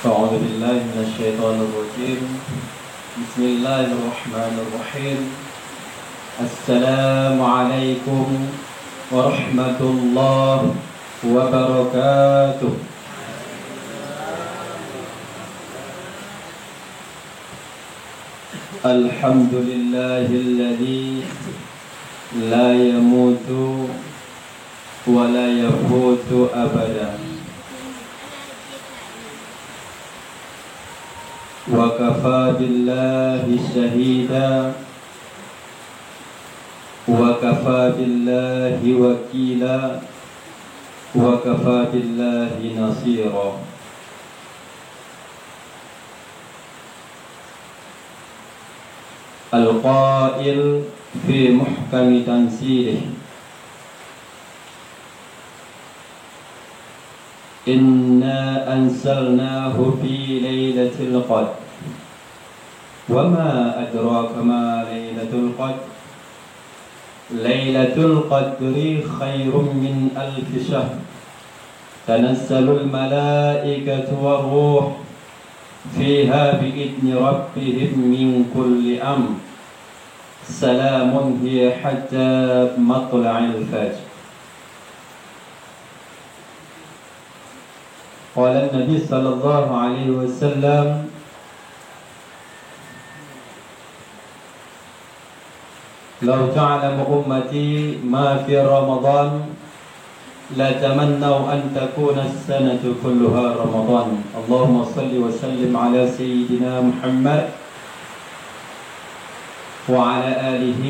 أعوذ بالله من الشيطان الرجيم بسم الله الرحمن الرحيم السلام عليكم ورحمة الله وبركاته الحمد لله الذي لا يموت ولا يفوت أبدا وكفى بالله شهيدا وكفى بالله وكيلا وكفى بالله نصيرا القائل في محكم تنزيله إنا أنزلناه في ليلة القدر وما أدراك ما ليلة القدر ليلة القدر خير من ألف شهر تنزل الملائكة والروح فيها بإذن ربهم من كل أمر سلام هي حتى مطلع الفجر. قال النبي صلى الله عليه وسلم لو تعلم أمتي ما في رمضان لتمنوا أن تكون السنة كلها رمضان. اللهم صل وسلم على سيدنا محمد وعلى آله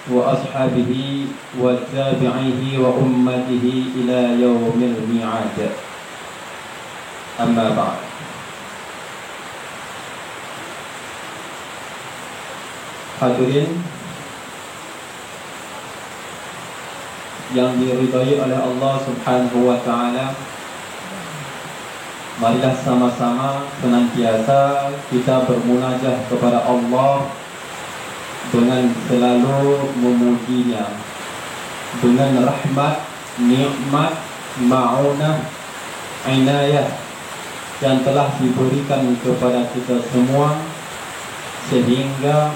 وأصحابه وتابعيه وأمته إلى يوم الميعاد. Amma ba'd. Hadirin yang diridhai oleh Allah Subhanahu wa taala, marilah sama-sama senantiasa kita bermunajat kepada Allah dengan selalu memujinya dengan rahmat, nikmat, ma'unah, inayah yang telah diberikan kepada kita semua, sehingga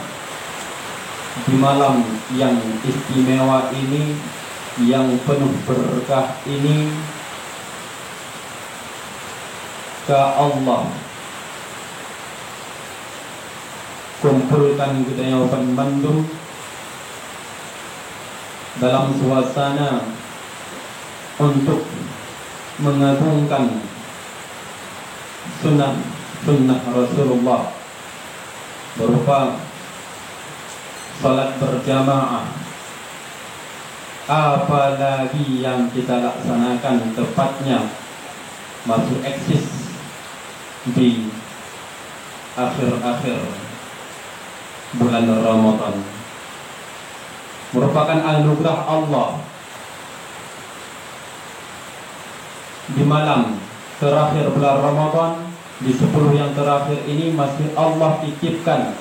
di malam yang istimewa ini, yang penuh berkah ini, Allah kumpulkan kita yang Bandung dalam suasana untuk mengagungkan sunnah Rasulullah berupa salat berjamaah. Apalagi yang kita laksanakan tepatnya masuk eksis di akhir-akhir bulan Ramadan, merupakan anugerah Allah. Di malam terakhir bulan Ramadan, di 10 yang terakhir ini masih Allah titipkan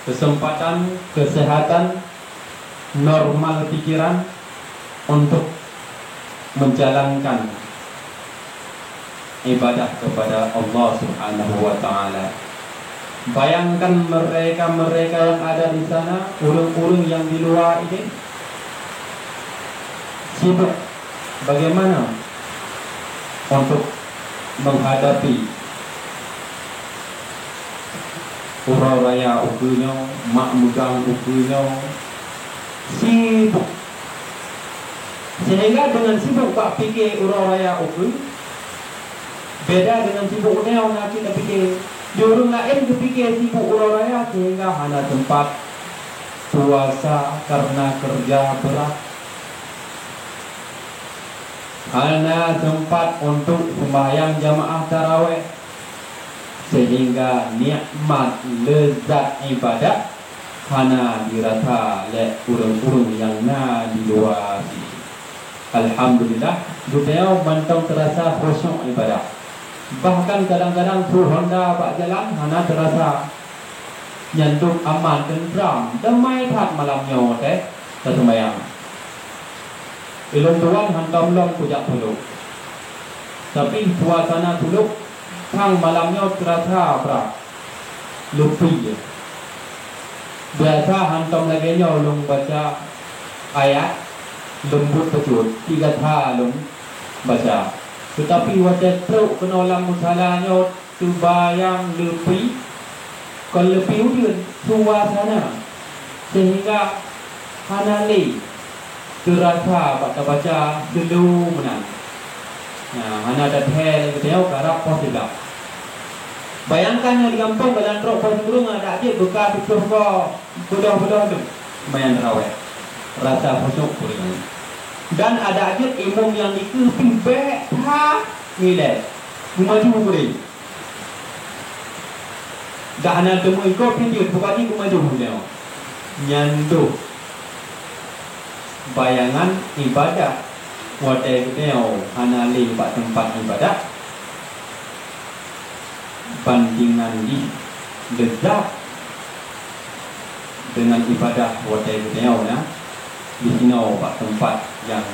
kesempatan, kesehatan, normal pikiran untuk menjalankan ibadah kepada Allah Subhanahu wa taala. Bayangkan mereka yang ada di sana, ulung-ulung yang di luar ini sibuk bagaimana untuk menghadapi urau raya ukunya, mak mugang ukunya, sibuk. Sehingga dengan sibuk pak pikir urau raya uku beda dengan sibuk neon nanti kita pikir diurung lain kepikir sibuk urau raya, sehingga hanya tempat puasa karena kerja berat, hanya tempat untuk sembahyang jamaah tarawih, sehingga nikmat lezat ibadah hanya dirasa oleh urung-urung yang di luar sini. Alhamdulillah, dunia mantau terasa khusyuk ibadah. Bahkan kadang-kadang suruh Honda pak jalan hanya terasa nyantuk aman tentram, damai tak malamnya tersembayang. Ilmu Tuhan hantam long kujak dulu. Tapi suasana dulu tang malamnya terasa berat, lebih. Biasa hantam lagi ulung baca ayat lembut betul, 3 tahun ulung baca. Tetapi wajah teruk kena dalam musalahnya terbayang lebih, kalau lebih dia suasana sehingga hanali terasa baca dulu menang. Nah, mana ada hal yang dia karak positif. Bayangkan yang digampang badan roh pasung ada aja bekas itu kok bodoh-bodoh tu. Main rawat. Rasa khusuk punya. Dan ada aja imam yang dikeping baik ha nilai. Maju boleh. Dah ana temu ikut video bukan ni maju boleh. Nyandu bayangan ibadah wadai neo anali tempat ibadah bandingan di lezat dengan ibadah wadai neo na di sini tempat yang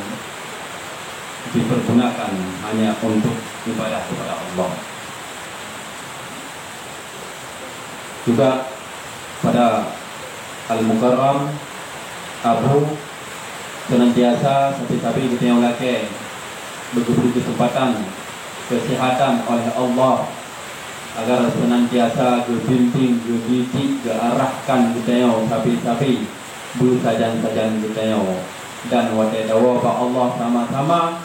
dipergunakan hanya untuk ibadah kepada Allah. Juga pada Al-Mukarram Abu senantiasa sampai-sampai kita yang laki berberi kesempatan kesihatan oleh Allah agar senantiasa berbimbing, berdidik, arahkan kita yang sampai-sampai bersajan-sajan kita yang dan wadai dawa Allah sama-sama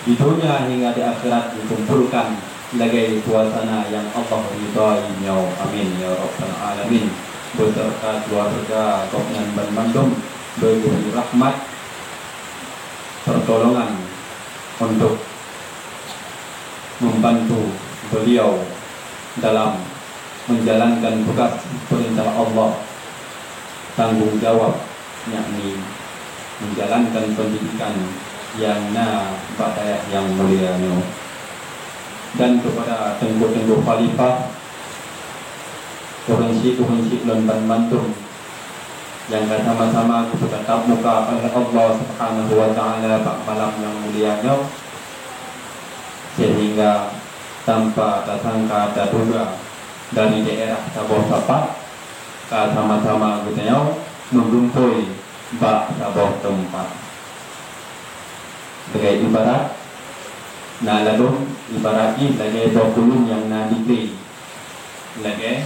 di dunia hingga di akhirat dikumpulkan lagi suasana yang Allah ridai. Amin ya rabbal alamin. Beserta keluarga Kopnan Ban Bandung beri rahmat pertolongan untuk membantu beliau dalam menjalankan tugas perintah Allah, tanggung jawab yakni menjalankan pendidikan yang pada yang mulia ini. Dan kepada tengku-tengku khalifah orang Syekh Ban Bandung yang sama-sama bertatap muka oleh Allah Subhanahu wa taala pada malam yang mulianya, sehingga tanpa tersangka terduga dari daerah Sabah Sapat sama-sama kita mengumpul bak Sabah tempat sebagai ibarat lalu ibarat ini lagi dokulun yang diberi lagi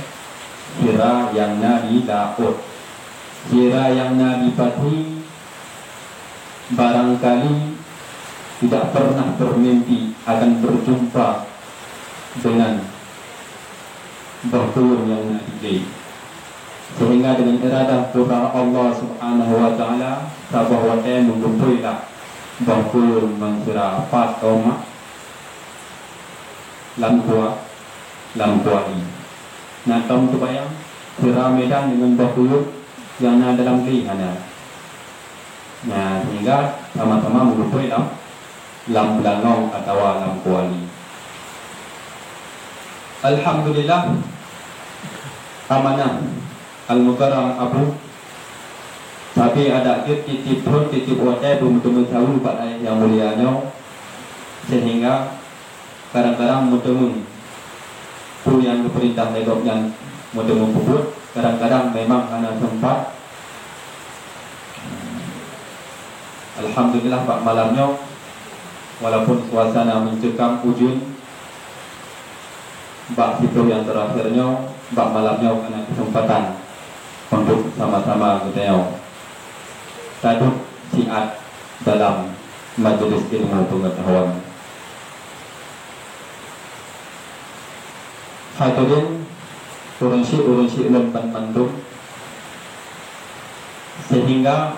kira yang didapat. Kira yang Nabi Fatih barangkali tidak pernah bermimpi akan berjumpa dengan berturun yang Nabi, sehingga dengan iradah Tuhan Allah Subhanahu wa taala sabah wadai mengumpulkan berturun mangsira fat oma lampuai. Nah, kamu terbayang kira medan dengan berturun yang ada dalam kelihana. Nah, sehingga sama-sama mengumpul lam belangong atau lam kuali. Alhamdulillah, amanah Al-Mukarram Abu. Tapi ada titip wadai bertemu tahu pada yang mulianya, sehingga kadang-kadang bertemu pun yang diperintah legok yang bertemu puput. Kadang-kadang memang anak sempat. Alhamdulillah pak malamnya walaupun suasana mencekam ujung bak situ yang terakhirnya bak malamnya kena kesempatan untuk sama-sama kita taduk siat dalam majelis ilmu pengetahuan. Hadirin urunsi Ban Bandung, sehingga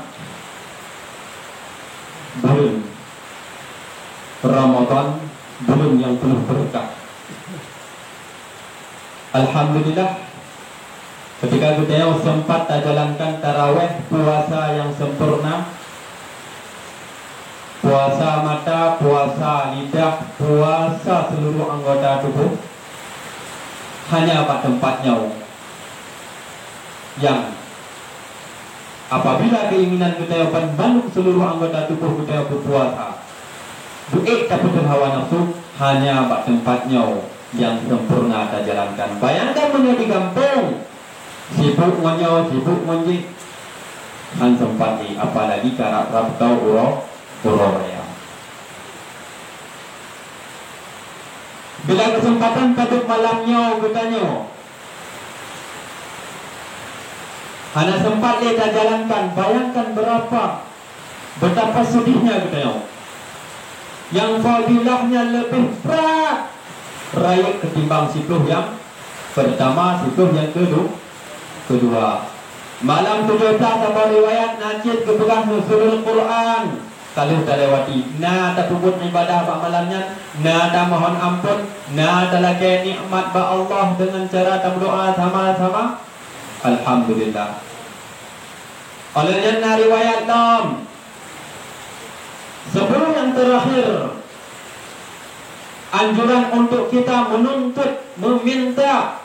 bulan Ramadan bulan yang penuh berkah. Alhamdulillah, ketika kita sempat jalankan tarawih, puasa yang sempurna, puasa mata, puasa lidah, puasa seluruh anggota tubuh, hanya pada tempatnya yang apabila keinginan kita bandung seluruh anggota tubuh kita berpuasa, duit dapat hawa nafsu hanya bak tempatnya yang sempurna kita jalankan. Bayangkan punya di kampung, sibuk ngonyo, sibuk ngonji, kan sempat di apalagi karak rap tau uro ya. Bila kesempatan kaduk malamnya katanya, hanya sempat kita jalankan. Bayangkan betapa sedihnya katanya. Yang fadilahnya lebih berat raya ketimbang sipluh yang pertama, sipluh yang kedua. Malam 17 ada riwayat najis kepegang nuzulul Quran. Kalau tak lewati, na tak tubut ibadah pada malamnya, na tak mohon ampun, na tak lagi nikmat ba Allah dengan cara tak berdoa sama-sama. Alhamdulillah. Oleh jannah riwayat dalam sebelum yang terakhir, anjuran untuk kita menuntut, meminta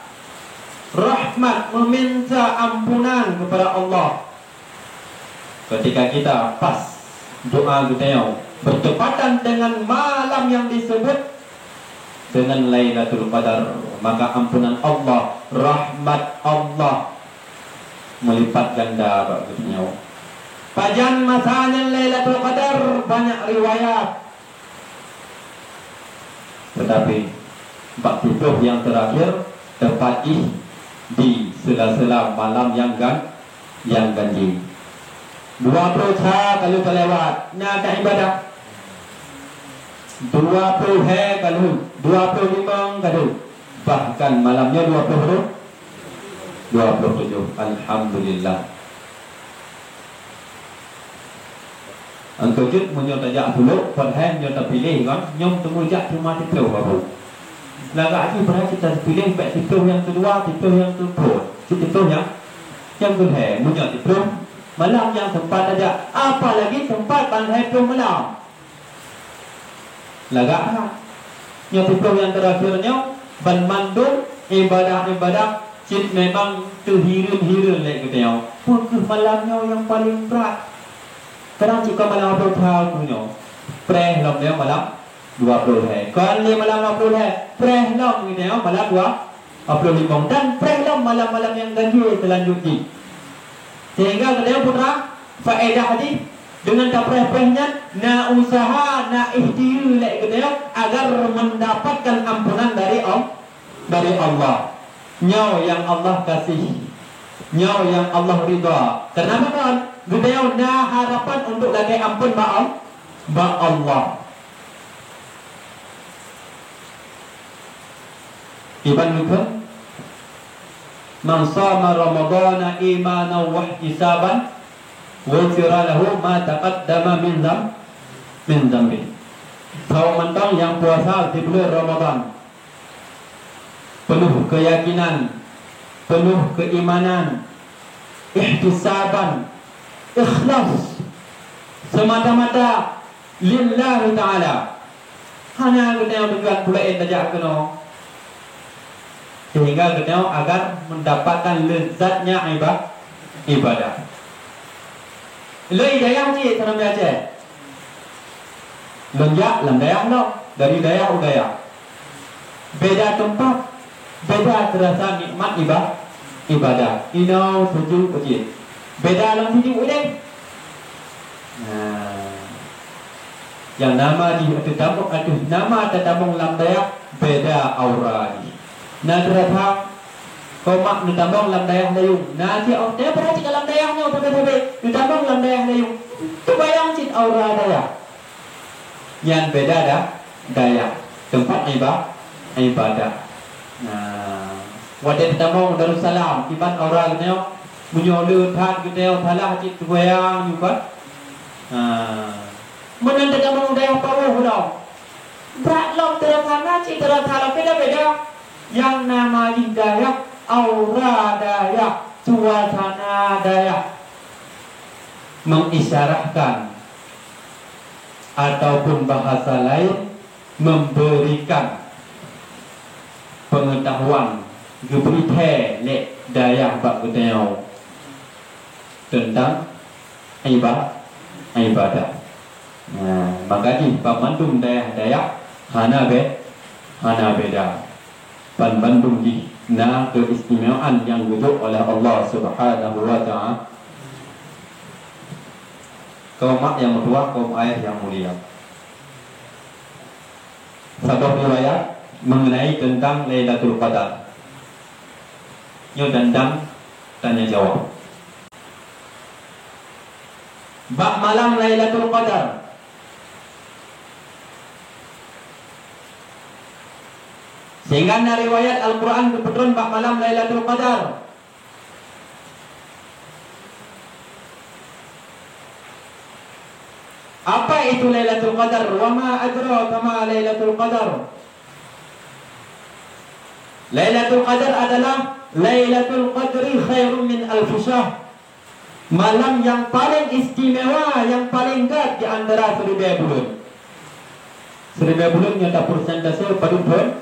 rahmat, meminta ampunan kepada Allah. Ketika kita pas doa kita bertepatan dengan malam yang disebut dengan Lailatul Qadar, maka ampunan Allah, rahmat Allah melipat ganda bagusnya. Pajan masanya Lailatul Qadar banyak riwayat, tetapi bab itu yang terakhir terpatih di sela-sela malam yang ganjil. 20 kalau terlewat nyata ibadah, 20 kalau 25 kalau bahkan malamnya 27. Alhamdulillah. Angko jut munyo tajak dulu, perhen nyo terpilih kan, nyom temu jak cuma tipu baru. Lagak lagi berarti kita pilih baik tipu yang kedua, tipu yang kedua, tipu yang kedua, munyo tipu malam yang sempat aja, apalagi sempat pandai tipu malam. Lagak nyo tipu yang terakhirnya ban mandul ibadah-ibadah cip memang terhiru-hiru lek kita. Pukul malamnya yang paling berat. Kadang jika malam 20 tahun punya, preh lom dia malam 20 hari. Kalau dia malam 20 hari, preh lom dia malam 25 dan preh lom malam-malam yang ganjil selanjutnya. Sehingga kita putra faedah hadis dengan preh-prehnya na usaha na ikhtiar lek kita agar mendapatkan ampunan dari Allah. Nyawa yang Allah kasih, nyawa yang Allah ridha. Kenapa kan? Beliau na harapan untuk lagi ampun ba Allah. Ibn Luka, man sama Ramadana imanan wa ihtisaban, ghufira lahu ma taqaddama min dhanbi. Kalau mentang yang puasa di bulan Ramadan penuh keyakinan, penuh keimanan, ihtisaban, ikhlas, semata-mata lillahi ta'ala, hanya kita dengan bulan tajak kena, sehingga kita agar mendapatkan lezatnya ibadah. Lai daya ni tanam baca lenjak daya no, dari daya udaya, beda tempat, beda terasa nikmat ibadah. Inau sujud kecil, beda dalam sujud udah. Yang nama di tetabung nama tetabung lambaya beda aura ni. Nah terasa komak tetabung lambaya layung. Nah si orang dia berarti dalam dayahnya berbeda. Tetabung lambaya layung. Tu bayang cit aura daya. Yang beda dah daya tempat ibadah. Nah, wadah tetabung Darussalam ibadah aura kita menyolot hat kita thalah cit bayang juga. Menanda kamu udah power hulau. Berat terkana cik terkala beda-beda. Yang nama hidayah, aura daya, suasana daya mengisyaratkan ataupun bahasa lain memberikan pengetahuan gebrite lek daya bak keteo tentang ibadah. Nah, makanya pamantum daya hana hana beda. Pan Bandung di na keistimewaan yang dibuat oleh Allah Subhanahu wa Ta'ala. Kaum mak yang kedua, kaum ayah yang mulia. Satu riwayat mengenai tentang Lailatul Qadar. Nyo dandang tanya jawab. Bak malam Lailatul Qadar. Sehingga na riwayat Al-Quran kebetulan bak malam Lailatul Qadar. Apa itu Lailatul Qadar? Wa ma adraka ma Lailatul Qadar? Lailatul Qadar adalah Lailatul Qadri khairun min alf syahr. Malam yang paling istimewa, yang paling dekat di antara 1000 bulan. 1000 bulan nyata persentase pada bulan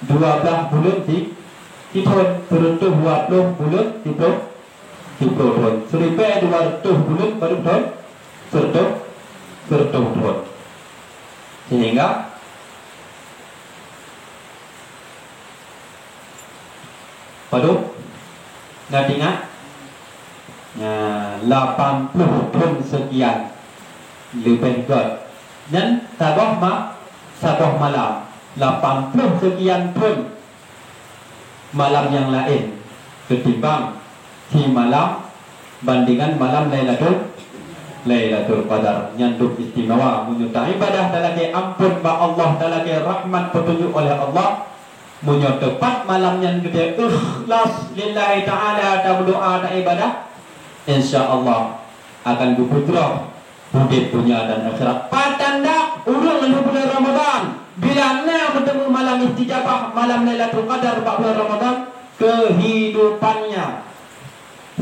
12 bulan di tahun beruntuh 20 bulan di tahun 1200 bulan pada tahun bertuh. Sehingga pada ingat 80 pun sekian lebih good. Dan sabah malam 80 sekian pun malam yang lain ketimbang di malam bandingan malam Lailatul Qadar nyanduk istimewa menyertai ibadah dalake ampun ba Allah dalake rahmat petunjuk oleh Allah munyo tepat malam yang gede ikhlas lillahi ta'ala dan berdoa dan ibadah insyaallah akan diputra budi dunia dan akhirat. Patanda urung menuju bulan Ramadan bila na bertemu malam istijabah malam Lailatul Qadar bulan Ramadan kehidupannya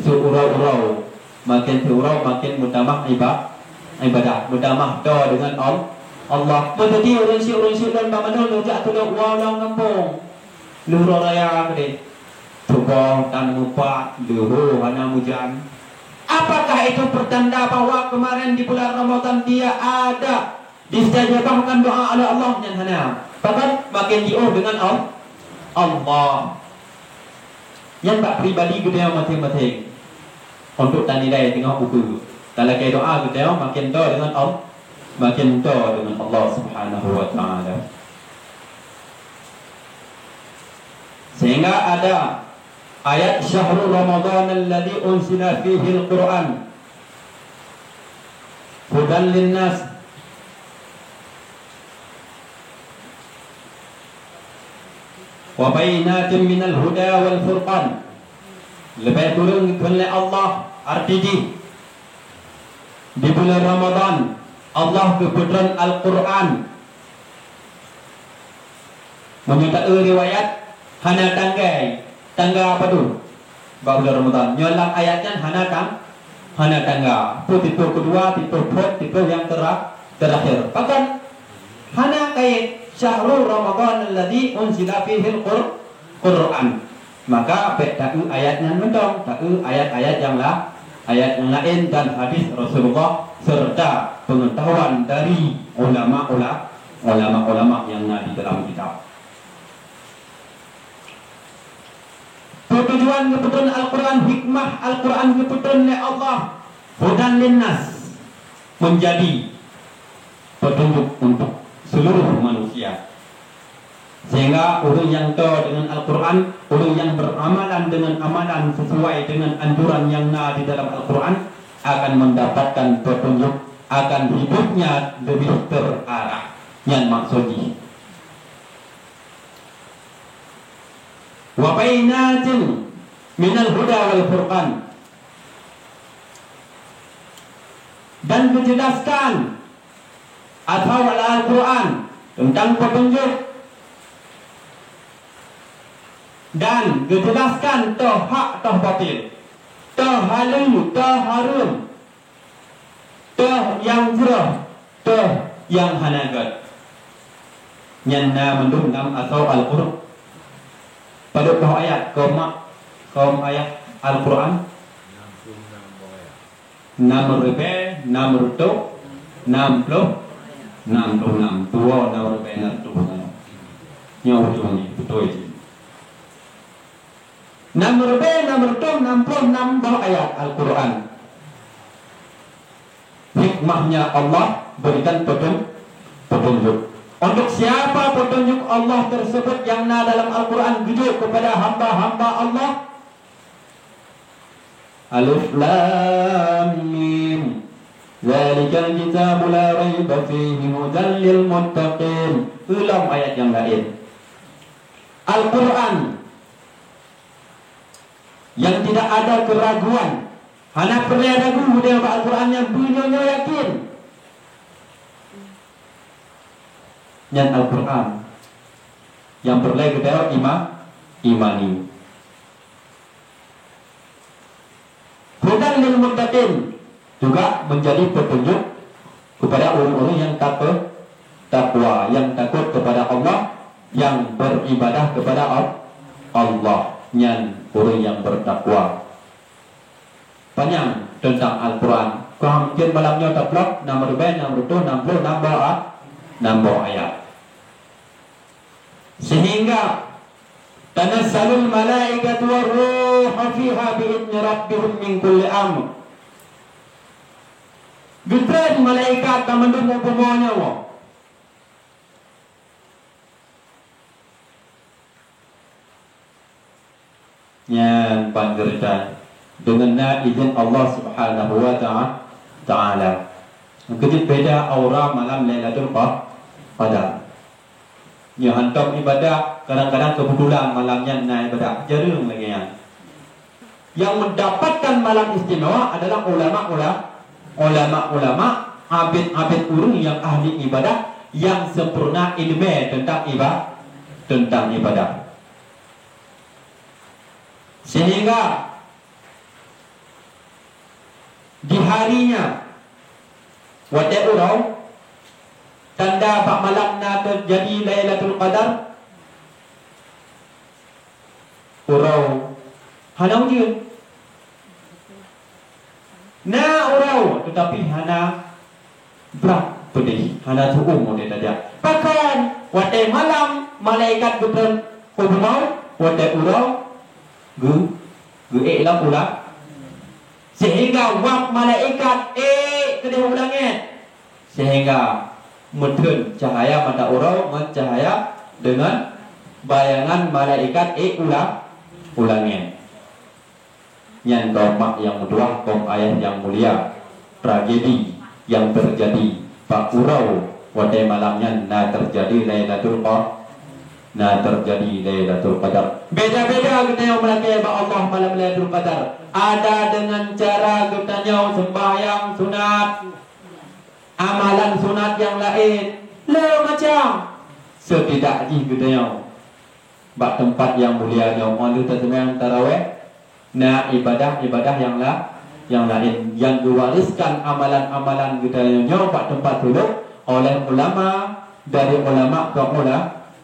seurau-urau makin terurau makin mutamah ibadah mutamah doa dengan Allah. Menjadi urus dan bamanul rujak tuluk walau ngempung luhur raya gede tubong dan mupa luhur hana mujan. Apakah itu pertanda bahwa kemarin di bulan Ramadan dia ada distajabahkan doa oleh Allah yang hana bahkan makin jauh dengan Allah yang tak pribadi gede masing-masing untuk tanilai tengah buku. Kalau kita doa kita makin doa dengan Allah, makin doa dengan Allah Subhanahu wa Ta'ala. Sehingga ada ayat syahrul Ramadan alladhi unsila fihi al-Quran hudan linnas wa bainatin minal huda wal furqan. Lebih turun oleh Allah arti di bulan Ramadan Allah kebetulan Al-Quran menyertai riwayat hana tangga apa tu bulan Ramadan nyolang ayatnya hana tangga tipe kedua tipe yang terakhir bahkan hana kait syahrul Ramadan alladhi unzila fihi al-Quran. Maka tahu ayatnya mendong, tahu ayat-ayat yang lain dan hadis Rasulullah serta pengetahuan dari ulama-ulama yang ada di dalam kitab. Tujuan kebetulan Al-Quran, hikmah Al-Quran kebetulan oleh Allah hudan linnas menjadi petunjuk untuk seluruh manusia. Sehingga orang yang tahu dengan Al-Quran, orang yang beramalan dengan amalan sesuai dengan anjuran yang ada di dalam Al-Quran akan mendapatkan petunjuk, akan hidupnya lebih terarah. Yang maksudnya wa bainatin minal huda wal furqan, dan menjelaskan atau Al-Quran tentang petunjuk dan dijelaskan toh hak toh batil, toh halal toh haram, toh yang jerah toh yang hanagat. Nyana mendungam atau Al-Quran pada bawah ayat kaum ayat Al-Quran 66 66 dua 66 Yang betul je. Nomor 66 ayat Al-Quran. Hikmahnya Allah berikan petunjuk. Untuk siapa petunjuk Allah tersebut yang dalam Al-Quran tujuh kepada hamba-hamba Allah? Alif Lam Mim. Zalikal kitabu la raiba fihi hudan lil muttaqin. Ulang ayat yang lain. Al-Quran yang tidak ada keraguan, hanya perlu ragu dia Al-Quran yang bunyinya yakin. Yang Al-Quran yang perlu kita imani. Hudan lil muttaqin juga menjadi petunjuk kepada orang-orang yang takwa, yang takut kepada Allah, yang beribadah kepada Allah, yang orang yang bertakwa. Panjang tentang Al-Quran. Kau mungkin malamnya taplok nomor 60 nambah ayat. Sehingga tanassalul malaikatu war-ruhu fiha bi'idzni rabbihim min kulli amr. Getrad malaikat tak mendung upamanya wa. Yang panggeritan dengan izin Allah Subhanahu wa ta'ala. Kejut beda aura malam Lailatul Qadar. Yang hantam ibadah kadang-kadang kebetulan malamnya naik ibadah jarang lagi yang. Yang mendapatkan malam istimewa adalah ulama-ulama, abid-abid urung yang ahli ibadah, yang sempurna ilmu tentang ibadah. Sehingga di harinya wate urau tanda pak malam na terjadi Lailatul Qadar, urau hanau je na urau, tetapi hana berat pedih, hana tuum model saja. Bahkan wate malam malaikat betul urau, wate urau gue elah pula, sehingga wak malaikat kedua ulangnya, sehingga mutun cahaya mata urau mencahaya dengan bayangan malaikat ulangnya. Yang keempat yang kedua kom ayat yang mulia, tragedi yang terjadi pak urau wadai malamnya terjadi Lailatul Qadar. Beda-beda kita yang melakukan Allah malam Lailatul Qadar. Ada dengan cara kita sembahyang sunat, amalan sunat yang lain, macam setidaknya kita bak tempat yang mulia yang malu tersembahyang tarawih, ibadah yang lain yang diwariskan amalan-amalan kita yang bak tempat dulu oleh ulama, dari ulama ke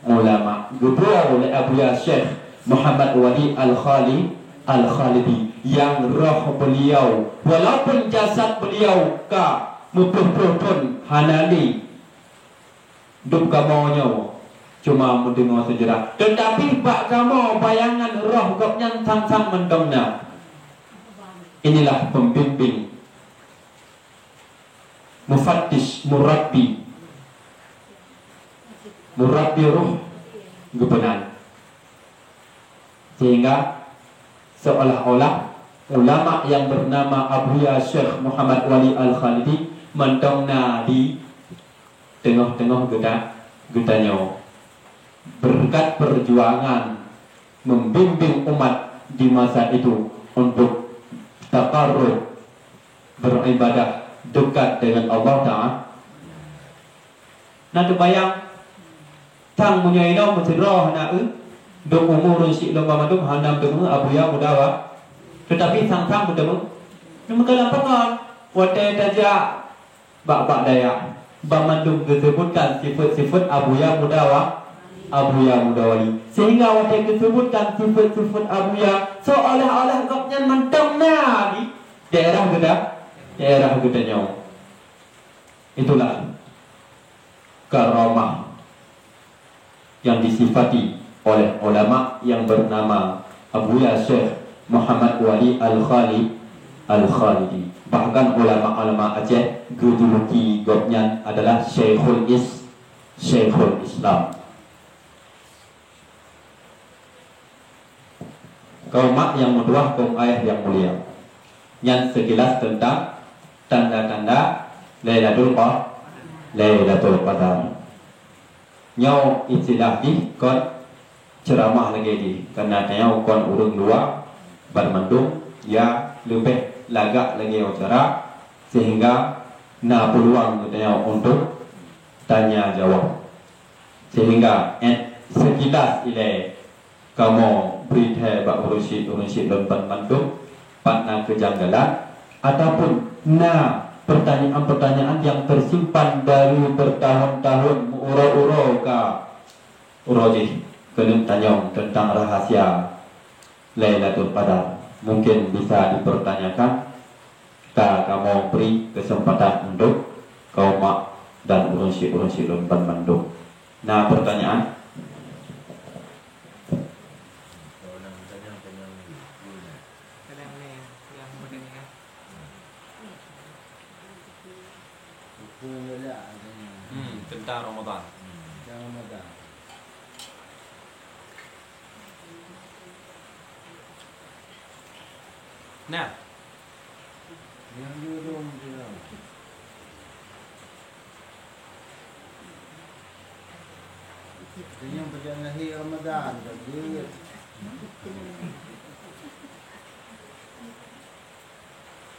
ulama gubra oleh Abu Syekh Muhammad Wali Al-Khalidi yang roh beliau walaupun jasad beliau ka mupun hanali duk kamonya cuma mendengar sejarah, tetapi bak kamu bayangan roh gopnya sang mendongna. Inilah pembimbing, mufattish, murabbi ruh kebenaran. Sehingga seolah-olah ulama yang bernama Abu Syekh Muhammad Wali Al-Khalidi mentongna di tengah-tengah getanya, berkat perjuangan membimbing umat di masa itu untuk taqarrub, beribadah dekat dengan Allah Ta'ala. Nanti bayang tang punya ino mencerah nak dok umur si lomba maduk hanam temu Abu Ya mudawa, tetapi sang bertemu memang pengal wate daja bak daya bamandum disebutkan sifat-sifat Abu Ya Mudawali, sehingga wate disebutkan sifat-sifat Abu Ya seolah-olah gopnya mentengna di daerah gedanya. Itulah karamah yang disifati oleh ulama yang bernama Abuya Syekh Muhammad Wali Al-Khalidi. Bahkan ulama-ulama Aceh juluki gopnya adalah Syekhul Islam. Kaum mak yang mudah, kaum ayah yang mulia. Yang sekilas tentang tanda-tanda Lailatul Qadar. Nyau istilah di kon ceramah lagi di karena nyau kon urung luar bermendung ya lebih lagak lagi acara sehingga na peluang nyau untuk tanya jawab sehingga sekilas ile kamu berita bak urusi dan bermendung partna kejanggalan ataupun pertanyaan-pertanyaan yang tersimpan dari bertahun-tahun uro-uro ka urojih kena tanya tentang rahasia Lailatul Qadar mungkin bisa dipertanyakan kamu beri kesempatan untuk kaum mak dan urunsi lumpan manduk. Nah pertanyaan tentang Ramadan. Nah, yang dulu bilang yang berjalan Ramadan tadi.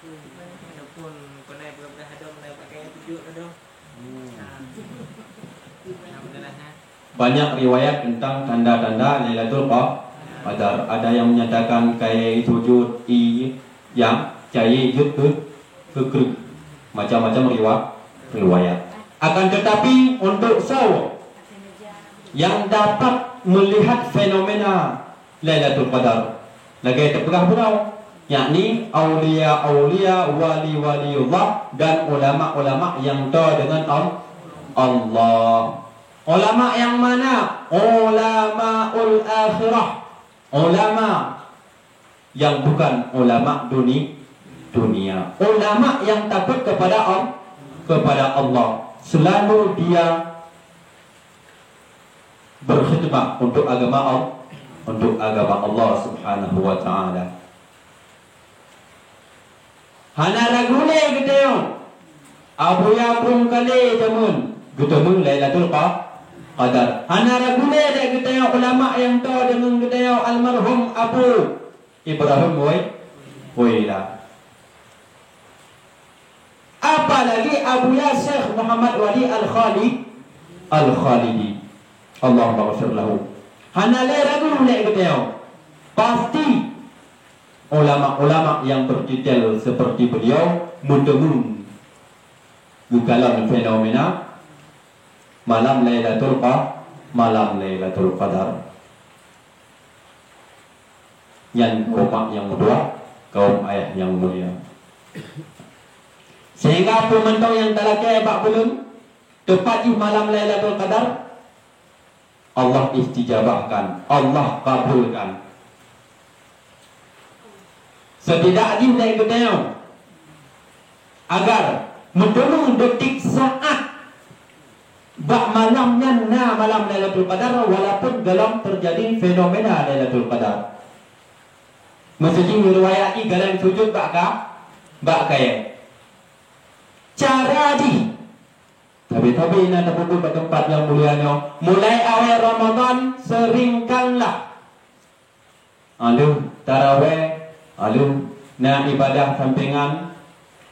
Walaupun pernah beberapa hadam pernah pakai tujuh hadam. Banyak riwayat tentang tanda-tanda Lailatul Qadar. Ada yang menyatakan kayak sujud yang cai kekruk. Macam-macam riwayat. Akan tetapi untuk saw yang dapat melihat fenomena Lailatul Qadar lagi terpegah berau, yakni aulia-aulia, wali-waliullah dan ulama-ulama yang tahu dengan Allah. Ulama yang mana? Ulamaul akhirah. Ulama yang bukan ulama dunia. Ulama yang takut kepada Allah. Selalu dia berkhidmat untuk agama Allah Subhanahu wa taala. Hana ragule giteo abu ya pun kali jamun gitemu Lailatul Qadar. Hana ragule de giteo ulama yang tahu dengan giteo almarhum Abu Ibrahim Waila. Apalagi Abu ya Syekh Muhammad Wali Al-Khalidi. Allah maghfir lahu. Hana le ragule giteo pasti ulama-ulama yang bertitel seperti beliau mendemu dalam fenomena malam Lailatul Qadar. Yang kaum yang kedua, kaum ayah yang mulia. Sehingga pemantau yang talakai bak belum tepat di malam Lailatul Qadar, Allah istijabahkan, Allah kabulkan. Setidaknya dari kedai agar mendengung detik saat bak malamnya malam Lailatul Qadar walaupun dalam terjadi fenomena Lailatul Qadar. Mesti meriwayati galang sujud bak kaya. Cara di tapi nak terkumpul pada tempat yang mulianya. Mulai awal Ramadan seringkanlah tarawih, na ibadah sampingan,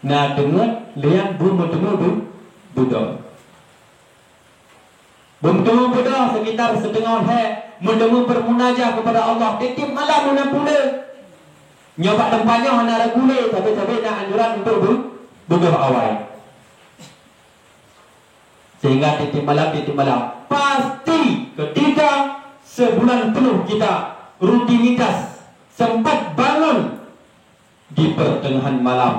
na dengar lihat bertemu Buddha sekitar setengah mendengar bermunajah kepada Allah. Tiap malam mana pula nyoba tempatnya hana regule tapi nak anjuran untuk buka awal. Sehingga tiap malam pasti ketika sebulan penuh kita rutinitas sempat bangun di pertengahan malam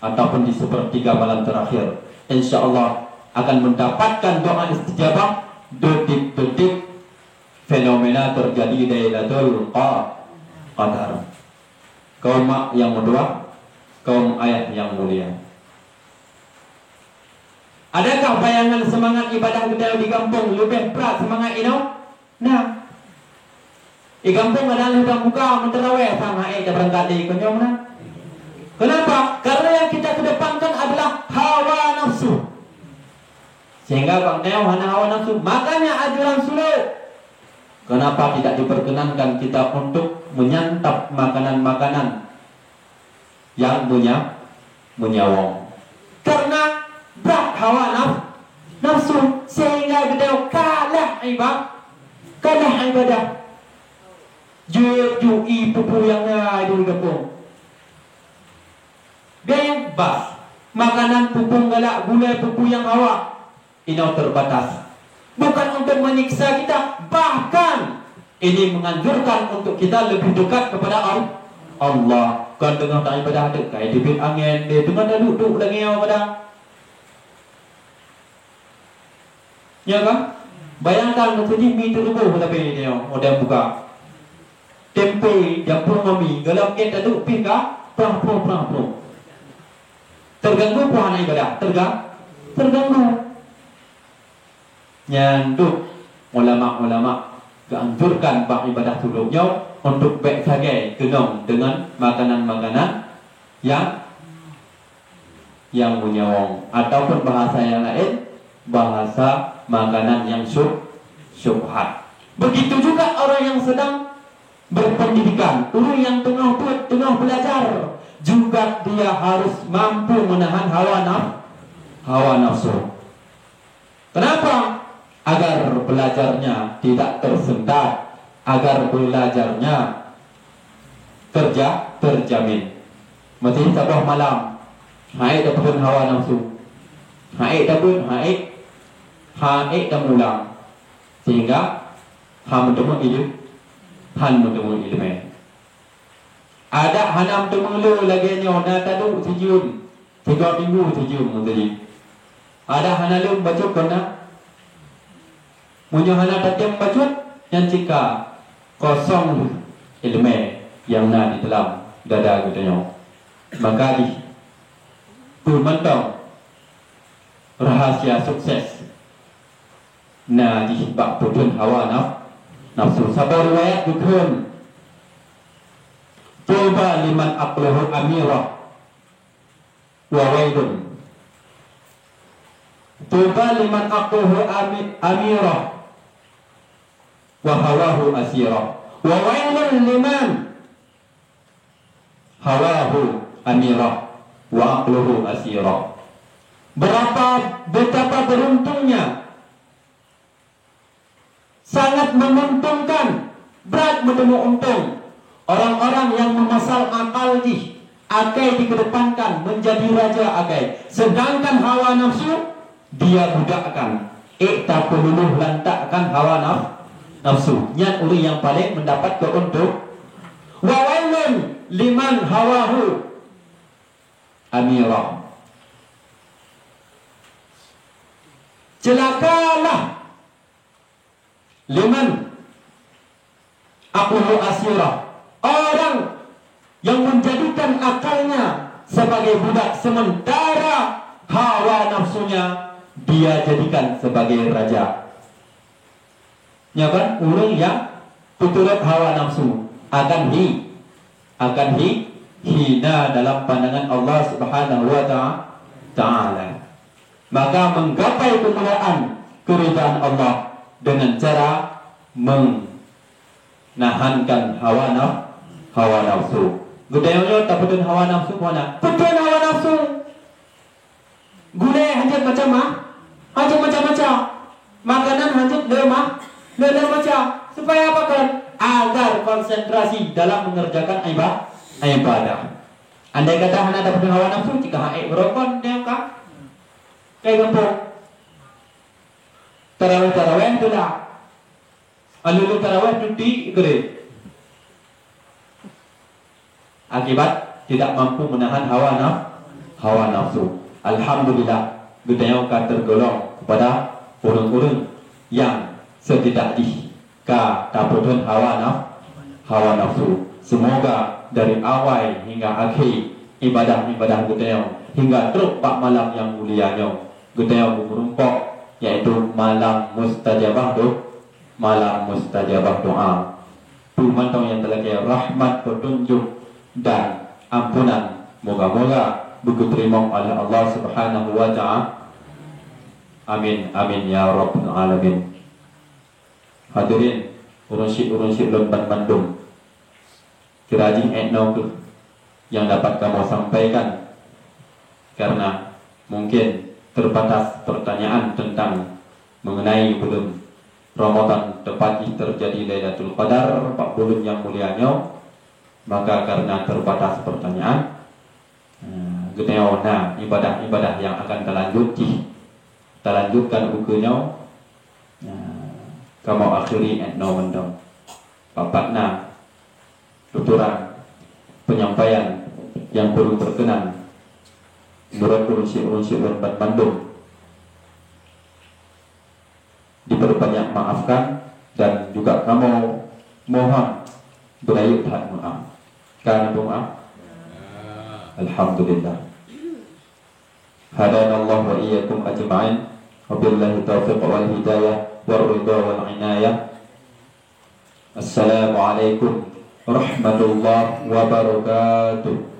ataupun di sepertiga malam terakhir, insya Allah akan mendapatkan doa istijabah detik-detik fenomena terjadi Lailatul Qadar. Kaum mak yang kedua, kaum ayah yang mulia. Adakah bayangan semangat ibadah kita di kampung lebih berat semangat ini? Nah, di kampung adalah kita buka menterawih sama kita berangkat di kenyong nah. Kenapa? Karena yang kita kedepankan adalah hawa nafsu. Sehingga Bang Neo hanya hawa nafsu. Makanya ajaran suluk. Kenapa tidak diperkenankan kita untuk menyantap makanan-makanan yang punya wong? Karena berat hawa nafsu sehingga kita kalah ibadah. Jui pupu yang ada di kampung. Bebas makanan pupung galak gulai pupu yang hawa ini terbatas, bukan untuk menyiksa kita, bahkan ini menganjurkan untuk kita lebih dekat kepada Allah. Kan tengah tak ibadah ada kayak dibit angin dia tengah dah duduk lagi pada ya kan. Bayangkan macam ni mi terbuh tapi dia model buka tempe dapur mami dalam kita duduk pika perang terganggu puan ibadah, terganggu. Nyanduk ulama-ulama keanjurkan bak ibadah suluknya untuk baik sagai kenong dengan makanan-makanan yang punya wong, ataupun bahasa yang lain bahasa makanan yang syubhat. Begitu juga orang yang sedang berpendidikan, orang yang tengah belajar, juga dia harus mampu menahan hawa nafsu. Kenapa? Agar belajarnya tidak tersendat, agar belajarnya terjamin. Masih sabah malam, haid dapun hawa nafsu, haid dan ulang, sehingga han menemu ilmu. Ada hanam temulu lagi nyonya tadu sejum 3 minggu sejum tadi. Ada hanalum bacut kena munyo hana tatem bacut yang jika kosong ilmu yang na di dalam dada kita. Maka di mentong rahasia sukses na di bak putun hawa nafsu. Sabar riwayat dukun Tuba liman aqluhu amirah wa wailun. Tuba liman aqluhu amirah wa hawahu asirah. Wa wailun liman hawahu amirah wa aqluhu asirah. Betapa beruntungnya, sangat menguntungkan, berat menemu untung orang-orang yang memasal akal akai dikedepankan menjadi raja akai, sedangkan hawa nafsu dia budakkan. Tak perlu lantakkan hawa nafsu. Nyat uri yang paling mendapat keuntung. Wa wailun liman hawahu amirah. Celakalah liman aqluhu asirah, orang yang menjadikan akalnya sebagai budak, sementara hawa nafsunya dia jadikan sebagai raja. Ya kan, orang yang turut hawa nafsu akan hina dalam pandangan Allah Subhanahu wa taala. Maka menggapai keridaan Allah dengan cara menahankan hawa nafsu. Gudayanya tak betul hawa nafsu mana? Betul hawa nafsu. Gulai hanjat macam macam. Makanan hanjat lemah macam. Supaya apa kan? Agar konsentrasi dalam mengerjakan ibadah. Andai kata hana tak betul hawa nafsu, jika haik berokon dia kan? Kayak gempuk. Tarawih tu dah. Alulu tarawih tu di gede. Akibat tidak mampu menahan hawa nafsu. Alhamdulillah, kita yang tergolong kepada orang-orang yang setidak di ka taputun hawa nafsu. Semoga dari awal hingga akhir ibadah-ibadah kita hingga teruk pak malam yang mulianya kita berumpak yaitu malam mustajabah doa. Tumantong yang telah kaya rahmat petunjuk dan ampunan moga-moga buku terima oleh Allah Subhanahu wa ta'ala. Amin amin ya rabbal alamin. Hadirin urun-urun lemban Bandung, kerajin etno yang dapat kamu sampaikan, karena mungkin terbatas pertanyaan tentang mengenai bulan Ramadan tepat terjadi Lailatul Qadar 4 bulan yang mulianya, maka karena terbatas pertanyaan nah ibadah-ibadah yang akan terlanjutkan ukunya kamu akhiri etno mendong papatna tuturan penyampaian yang perlu berkenan menurut urunsi Bandung diperbanyak maafkan dan juga kamu mohon berayut hati maaf karena maaf. Alhamdulillah. Hadanallah wa iyyakum ajma'in. Wabillahi taufiq wal hidayah wal ridha wal inayah. Assalamualaikum warahmatullahi wabarakatuh.